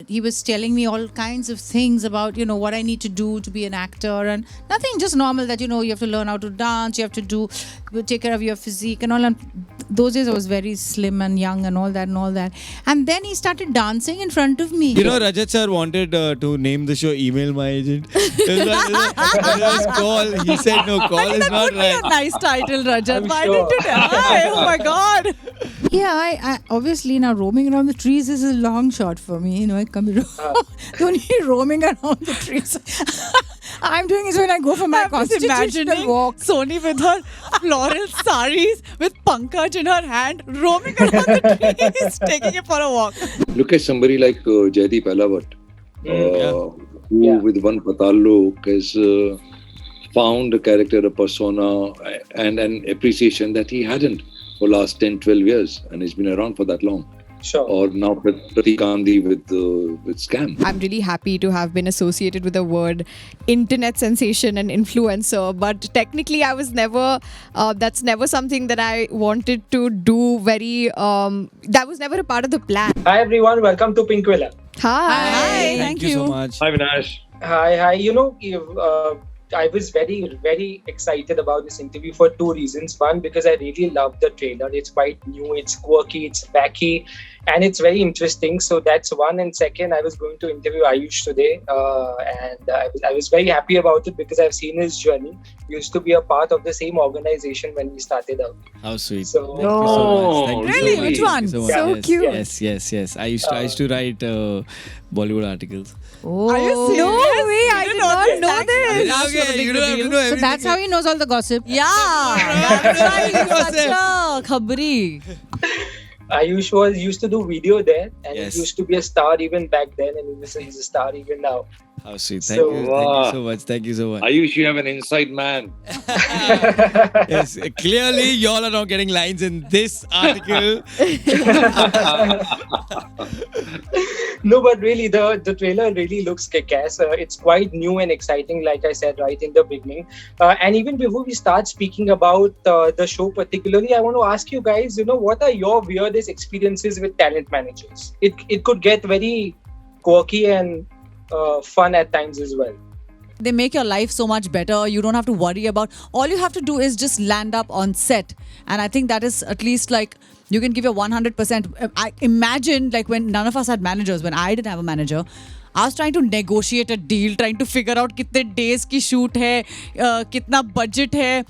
he was telling me all kinds of things about, what I need to do to be an actor, and nothing just normal that, you have to learn how to dance, you have to take care of your physique and all. And those days I was very slim and young and all that. And then he started dancing in front of me. Rajat sir wanted to name the show Email My Agent. Call. He said no, call is not right. A nice title, Rajat. Why sure. didn't you? Oh my God. Yeah, I obviously now roaming around the trees is a long shot for me. I come don't be roaming around the trees. I'm doing it when I go for my I'm just constitutional imagining walk. Soni with her floral saris with Pankaj in her hand, roaming around the trees, taking it for a walk. Look at somebody like Jaideep Alavat, who with one Patal Lok has found a character, a persona, and an appreciation that he hadn't for last 10, 12 years, and he's been around for that long. Sure. Or now Pratik Gandhi with Scam. I'm really happy to have been associated with the word internet sensation and influencer, but technically I was never, that's never something that I wanted to do that was never a part of the plan. Hi everyone, welcome to Pinkvilla. Hi. Thank you so much. Hi, Vinash. Hi. I was very, very excited about this interview for two reasons. One, because I really love the trailer. It's quite new, it's quirky, it's wacky, and it's very interesting. So that's one. And second, I was going to interview Ayush today, and I was very happy about it because I've seen his journey. He used to be a part of the same organization when we started out. How sweet. So, Thank you so much. Thank you Really? so much. Which one? Thank you so So much. cute. Yes. I used to write Bollywood articles. Oh, Are you serious? no way! I You did did not not know know this. Okay, you don't have to know So everything. that's how he knows all the gossip. Yeah, that's why he's such a khabri. Ayush used to do video there, and Yes. he used to be a star even back then, and he's a star even now. How sweet. So, Thank you so much. Ayush, you have an inside man. Yes, clearly y'all are not getting lines in this article. No, but really, the trailer really looks kick-ass. It's quite new and exciting, like I said right in the beginning. And even before we start speaking about the show particularly, I want to ask you guys, what are your weirdest experiences with talent managers? It could get very quirky and fun at times as well. They make your life so much better. You don't have to worry about. All you have to do is just land up on set, and I think that is at least like you can give your 100%. I imagine like when none of us had managers, when I didn't have a manager, I was trying to negotiate a deal, trying to figure out kitne days ki shoot hai, kitna budget hai,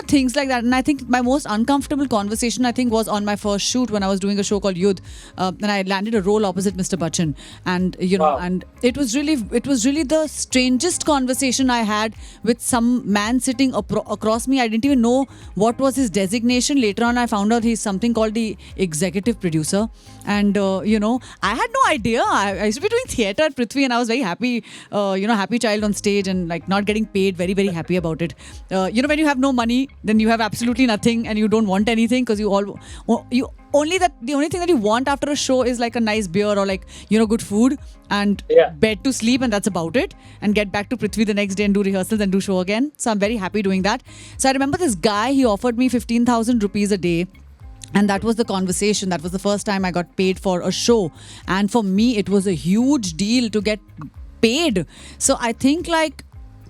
things like that. And I think my most uncomfortable conversation, I think, was on my first shoot when I was doing a show called Yudh, and I landed a role opposite Mr. Bachchan. And Wow. and it was really the strangest conversation I had with some man sitting across me. I didn't even know what was his designation. Later on, I found out he's something called the executive producer. And I had no idea. I used to be doing theatre at Prithvi, and I was very happy, happy child on stage, and like not getting paid, very, very happy about it. When you have no money, then you have absolutely nothing, and you don't want anything because the only thing that you want after a show is like a nice beer or like, good food and bed to sleep, and that's about it. And get back to Prithvi the next day and do rehearsals and do show again. So I'm very happy doing that. So I remember this guy, he offered me 15,000 rupees a day. And that was the conversation. That was the first time I got paid for a show. And for me, it was a huge deal to get paid. So I think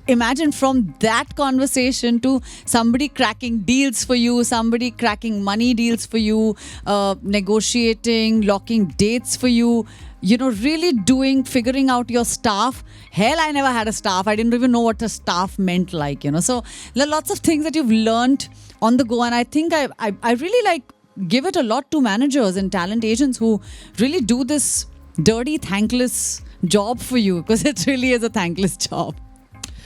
imagine from that conversation to somebody cracking deals for you, somebody cracking money deals for you, negotiating, locking dates for you, really figuring out your staff. Hell, I never had a staff. I didn't even know what a staff meant So there are lots of things that you've learned on the go. And I think I really give it a lot to managers and talent agents who really do this dirty, thankless job for you, because it really is a thankless job.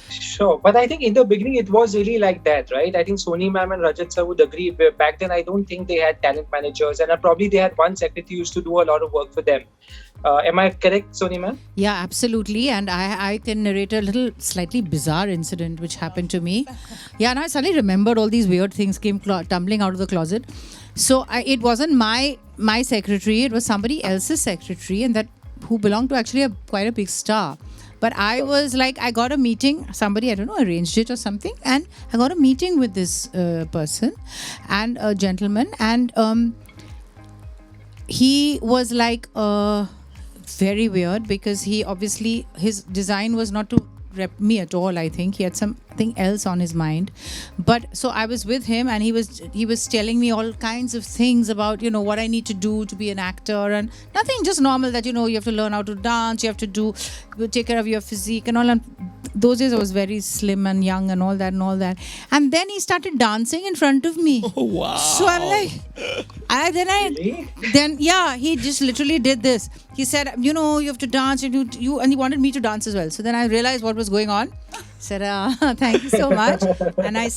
Sure, but I think in the beginning it was really like that, right? I think Soni ma'am and Rajat sir would agree. Back then, I don't think they had talent managers, and probably they had one secretary who used to do a lot of work for them. Am I correct, Soni ma'am? Yeah, absolutely. And I can narrate a little slightly bizarre incident which happened to me. Yeah, and I suddenly remembered all these weird things came tumbling out of the closet. So it wasn't my secretary, it was somebody else's secretary, and that who belonged to actually quite a big star. But I was like, I got a meeting, somebody, I don't know, arranged it or something, and I got a meeting with this person and a gentleman, and he was like, very weird because he obviously, his design was not to rep me at all. I think he had something else on his mind. But so I was with him, and he was telling me all kinds of things about, you know, what I need to do to be an actor, and nothing just normal that, you know, you have to learn how to dance, you have to take care of your physique and all. And those days I was very slim and young and all that. And then he started dancing in front of me. Oh, wow. So I'm like, he just literally did this. He said, you know, you have to dance, and and he wanted me to dance as well. So then I realized what was going on. Said, thank you so much. And I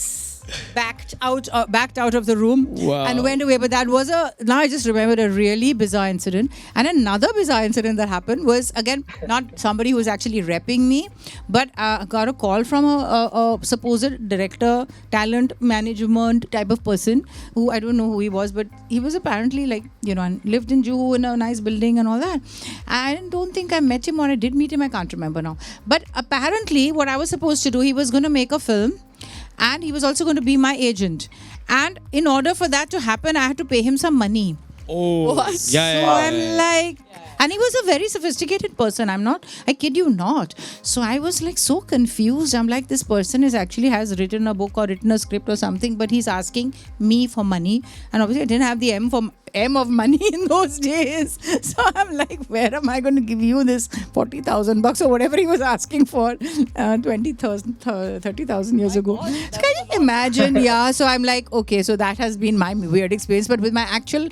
backed out of the room and went away. But that was now I just remembered a really bizarre incident. And another bizarre incident that happened was, again, not somebody who was actually repping me, but I got a call from a supposed director, talent management type of person, who I don't know who he was, but he was apparently like, you know, and lived in Juhu in a nice building and all that. I don't think I met him, or I did meet him, I can't remember now. But apparently what I was supposed to do, he was going to make a film, and he was also going to be my agent. And in order for that to happen, I had to pay him some money. Oh, I'm like, and he was a very sophisticated person. I kid you not. So I was like so confused. I'm like, this person has written a book or written a script or something, but he's asking me for money. And obviously I didn't have the M of money in those days. So I'm like, where am I going to give you this $40,000 or whatever he was asking for 20,000, 30,000 years ago. So can you imagine? Yeah. So I'm like, okay, so that has been my weird experience. But with my actual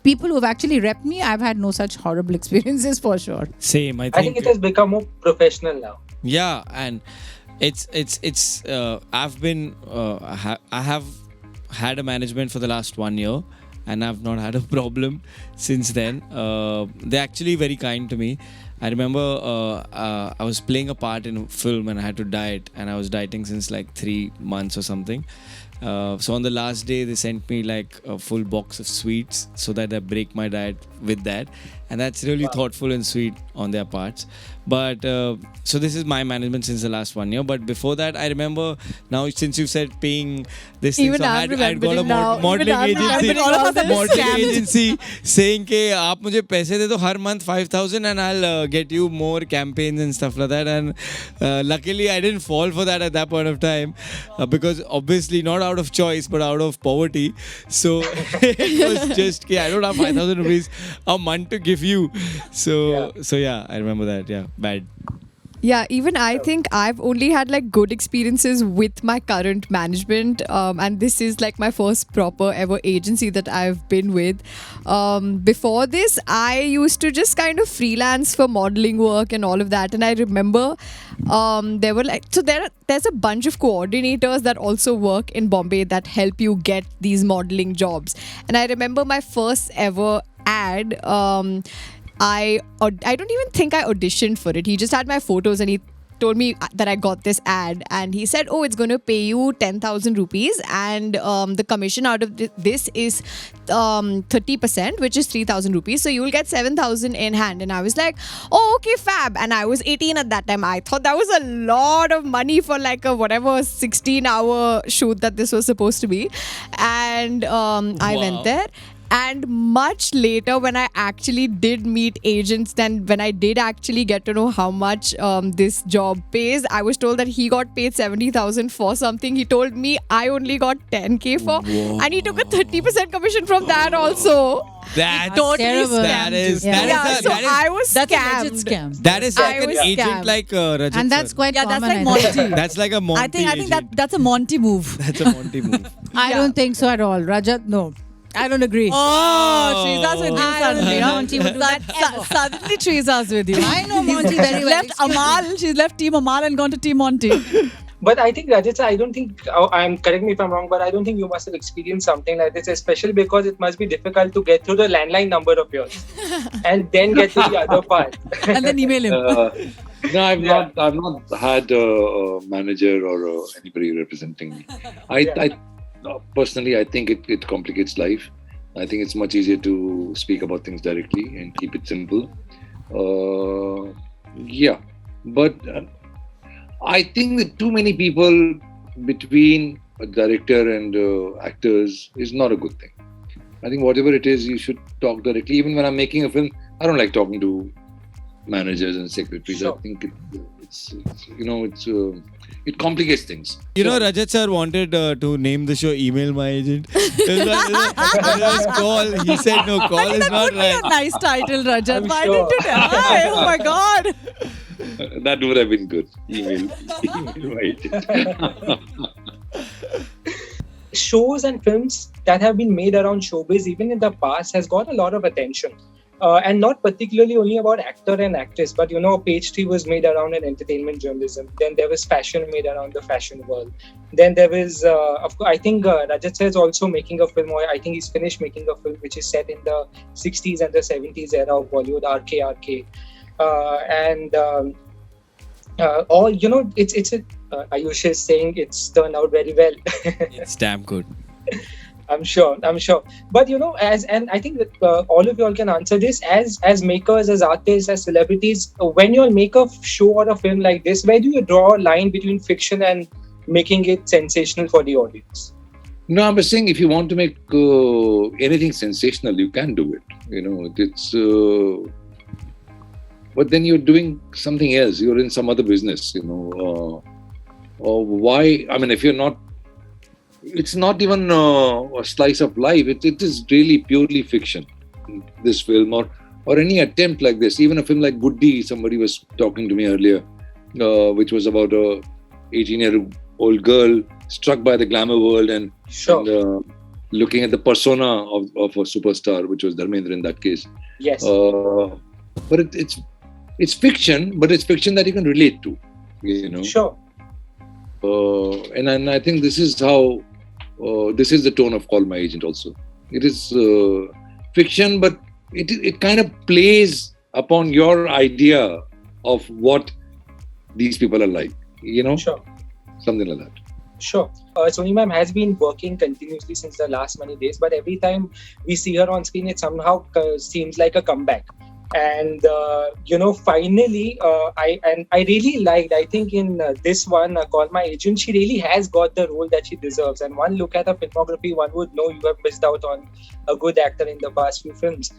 people who have actually repped me, I've had no such horrible experiences for sure. Same, I think it has become more professional now. Yeah, and it's I've been I have had a management for the last 1 year, and I've not had a problem since then. They're actually very kind to me. I remember I was playing a part in a film and I had to diet, and I was dieting since like 3 months or something. So on the last day, they sent me like a full box of sweets so that I break my diet with that. And that's really thoughtful and sweet on their parts. But so this is my management since the last 1 year. But before that, I remember, now since you said paying this thing, so I'd got a modeling agency saying कि आप मुझे पैसे दे दो हर month 5,000 and I'll get you more campaigns and stuff like that. And luckily I didn't fall for that at that point of time because obviously not out of choice but out of poverty. So it was just I don't have 5,000 rupees a month to give you. So yeah, I remember that. Yeah, bad. Yeah, even I think I've only had like good experiences with my current management, and this is like my first proper ever agency that I've been with. Before this, I used to just kind of freelance for modeling work and all of that, and I remember there were like there's a bunch of coordinators that also work in Bombay that help you get these modeling jobs, and I remember my first ever ad. I don't even think I auditioned for it. He just had my photos and he told me that I got this ad, and he said, oh, it's going to pay you 10,000 rupees, and the commission out of this is 30%, which is 3,000 rupees. So you will get 7,000 in hand. And I was like, oh, okay, fab. And I was 18 at that time. I thought that was a lot of money for like a 16-hour shoot that this was supposed to be. And I went there. And much later, when I actually did meet agents, then when I did actually get to know how much this job pays, I was told that he got paid 70,000 for something. He told me I only got 10K for, and he took a 30% commission from that also. That's totally terrible. I was that's scammed. a legit scam. That is like an agent scammed. like Rajat. And that's quite common. That's like I Monty. think. That's like a Monty I think that's a Monty move. That's a Monty move. I don't think so at all. Rajat, no. I don't agree. Oh, Shreeza's with you suddenly. Monty would do that ever. Suddenly Shreeza's with you. I know Monty very well. She's left Team Amal and gone to Team Monty. But I think, Rajat, I don't think, correct me if I'm wrong, but I don't think you must have experienced something like this, especially because it must be difficult to get through the landline number of yours and then get to the other part. And then email him. No, I've not had a manager or anybody representing me. Personally, I think it complicates life. I think it's much easier to speak about things directly and keep it simple. But I think that too many people between a director and actors is not a good thing. I think whatever it is, you should talk directly. Even when I'm making a film, I don't like talking to managers and secretaries. Sure. I think it complicates things. You know, Rajat sir wanted to name the show "Email My Agent." It was call. He said, "No, call is not A right." nice title, Rajat. I'm Why sure. didn't you? Hi, oh my God. That would have been good. Email my agent. Shows and films that have been made around showbiz, even in the past, has got a lot of attention. And not particularly only about actor and actress, but Page 3 was made around an entertainment journalism. Then there was fashion made around the fashion world. Then there was, of course, I think Rajat sir is also making a film, or I think he's finished making a film which is set in the 60s and the 70s era of Bollywood, RK. Ayush is saying it's turned out very well. It's damn good. I'm sure. But and I think that all of y'all can answer this as makers, as artists, as celebrities. When you all make a show or a film like this, where do you draw a line between fiction and making it sensational for the audience? No, I'm saying if you want to make anything sensational, you can do it. It's. But then you're doing something else. You're in some other business. Or why? I mean, if you're not. It's not even a slice of life. It is really purely fiction, this film, or any attempt like this. Even a film like Buddhi, somebody was talking to me earlier, which was about a 18-year-old girl struck by the glamour world and looking at the persona of a superstar, which was Dharmendra in that case. Yes. But it's fiction, but it's fiction that you can relate to. Sure. And I think this is how. This is the tone of Call My Agent also. It is fiction, but it kind of plays upon your idea of what these people are like, Sure. Something like that. Sure. Soni ma'am has been working continuously since the last many days, but every time we see her on screen, it somehow seems like a comeback. And finally, I really liked. I think in this one, Call My Agent, she really has got the role that she deserves. And one look at her filmography, one would know you have missed out on a good actor in the past few films.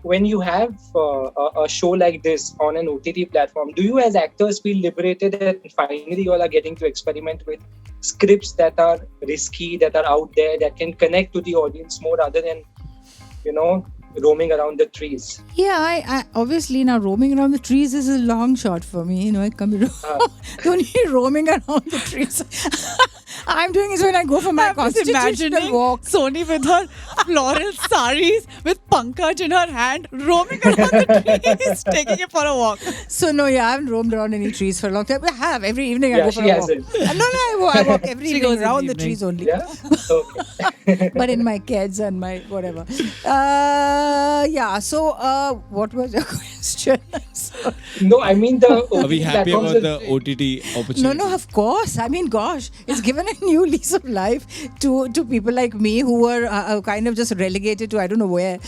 When you have a show like this on an OTT platform, do you as actors feel liberated that finally you all are getting to experiment with scripts that are risky, that are out there, that can connect to the audience more rather than roaming around the trees? Yeah, I obviously now roaming around the trees is a long shot for me. It can be don't need roaming around the trees. I'm doing is when I go for my constitutional walk. Soni with her floral saris with pankaj in her hand, roaming around the trees, taking it for a walk. So no, I haven't roamed around any trees for a long time. I have every evening. I go for a walk. No, I walk every evening around the trees only. Yeah. Okay. But in my kids and my whatever. So what was your question? No, I mean the. Are we happy platforms about the OTT opportunity? No, of course. I mean, gosh, it's given a new lease of life to people like me who were kind of just relegated to I don't know where.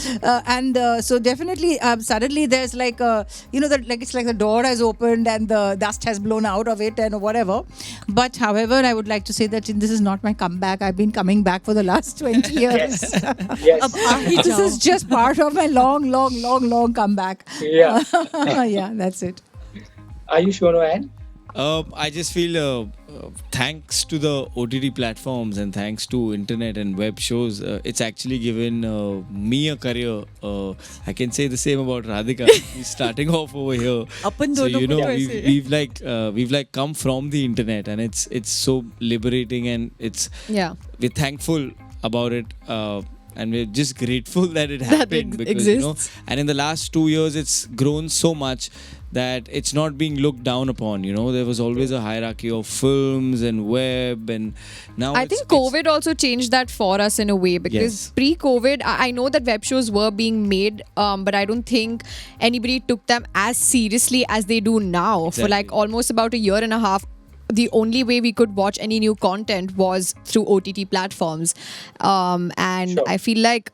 So definitely, suddenly there's like it's like the door has opened and the dust has blown out of it and whatever. But however, I would like to say that this is not my comeback. I've been coming back for the last 20 years. Yes. This is just part of my long comeback. Yeah. Yeah, that's it. Are you sure to add? I just feel thanks to the OTT platforms and thanks to internet and web shows, it's actually given me a career. I can say the same about Radhika. She's starting off over here. So we've come from the internet, and it's so liberating, and we're thankful about it. And we're just grateful that it happened exists. And in the last 2 years, it's grown so much that it's not being looked down upon. There was always a hierarchy of films and web, and now I think COVID also changed that for us in a way, because pre-COVID, I know that web shows were being made, but I don't think anybody took them as seriously as they do now. Exactly. For like almost about a year and a half, the only way we could watch any new content was through OTT platforms. I feel like,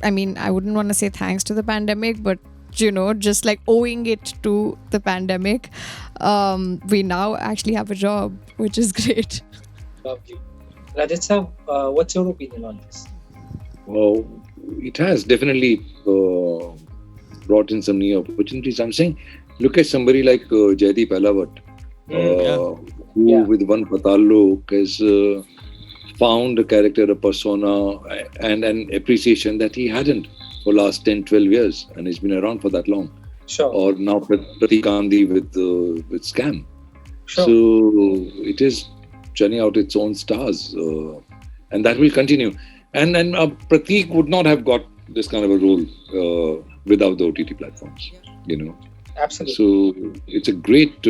I wouldn't want to say thanks to the pandemic, but just like owing it to the pandemic, we now actually have a job, which is great. Lovely. Rajat sir, what's your opinion on this? Well, it has definitely brought in some new opportunities. I'm saying, look at somebody like Jaideep Ahlawat, who with one Patal Lok has found a character, a persona, and an appreciation that he hadn't for last 10, 12 years, and he's been around for that long. Sure. Or now Pratik Gandhi with Scam. Sure. So it is churning out its own stars, and that will continue. And Pratik would not have got this kind of a role without the OTT platforms, you know. Absolutely. So it's a great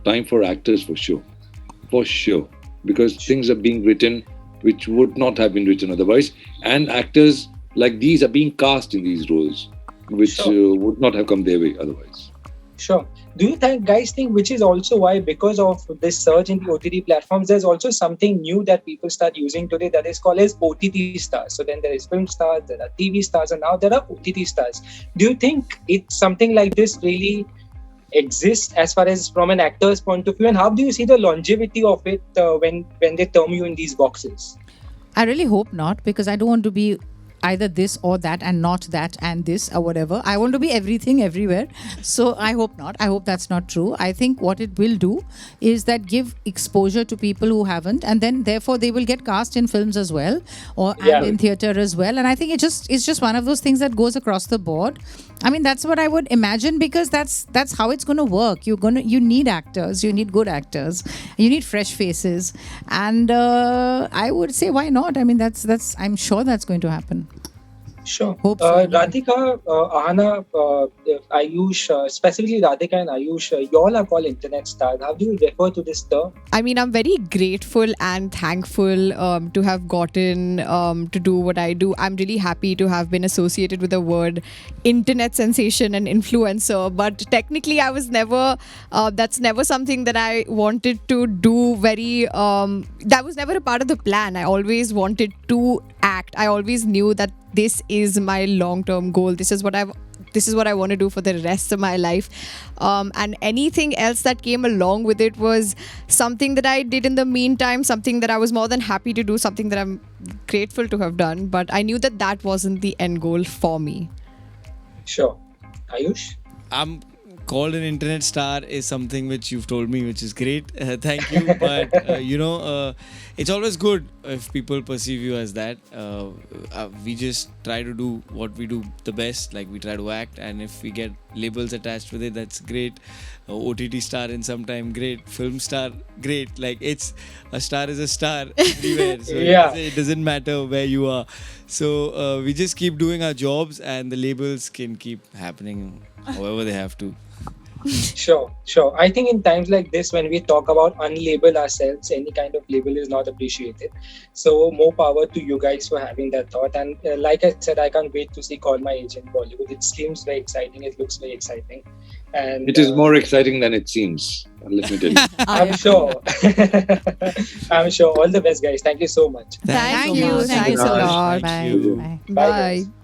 time for actors for sure, because things are being written which would not have been written otherwise, and actors like these are being cast in these roles which would not have come their way otherwise. Sure. Do you guys think, which is also why, because of this surge in the OTT platforms, there's also something new that people start using today that is called as OTT stars. So then there is film stars, there are TV stars, and now there are OTT stars. Do you think it's something like this really exists as far as from an actor's point of view? And how do you see the longevity of it when they term you in these boxes? I really hope not, because I don't want to be either this or that and not that and this or whatever. I want to be everything everywhere. So I hope not. I hope that's not true. I think what it will do is that give exposure to people who haven't, and then therefore they will get cast in films as well, and in theatre as well. And I think it's just one of those things that goes across the board. I mean, that's what I would imagine, because that's how it's going to work. You need actors, you need good actors, you need fresh faces, and I would say, why not? I mean, that's I'm sure that's going to happen. Sure. Hope so. Radhika, Aahana, Ayush, specifically Radhika and Ayush, you all are called internet stars. How do you refer to this term? I mean, I'm very grateful and thankful to have gotten to do what I do. I'm really happy to have been associated with the word internet sensation and influencer. But technically, I was never, that's never something that I wanted to do that was never a part of the plan. I always wanted to act. I always knew that this is my long-term goal. This is what I want to do for the rest of my life. And anything else that came along with it was something that I did in the meantime, something that I was more than happy to do, something that I'm grateful to have done. But I knew that wasn't the end goal for me. Sure. Ayush? I'm called an internet star is something which you've told me, which is great. Thank you. But, it's always good if people perceive you as that. We just try to do what we do the best. Like, we try to act, and if we get labels attached with it, that's great. OTT star in some time, great. Film star, great. Like, it's a star is a star everywhere. So it doesn't matter where you are. So we just keep doing our jobs, and the labels can keep happening however they have to. Sure. I think in times like this, when we talk about unlabel ourselves, any kind of label is not appreciated. So more power to you guys for having that thought. And like I said, I can't wait to see Call My Agent Bollywood. It seems very exciting. It looks very exciting. And it is more exciting than it seems. Let me tell you. I'm sure. I'm sure. All the best, guys. Thank you so much. Thank you. Thanks a lot. Bye. you. Bye. Bye, guys. Bye.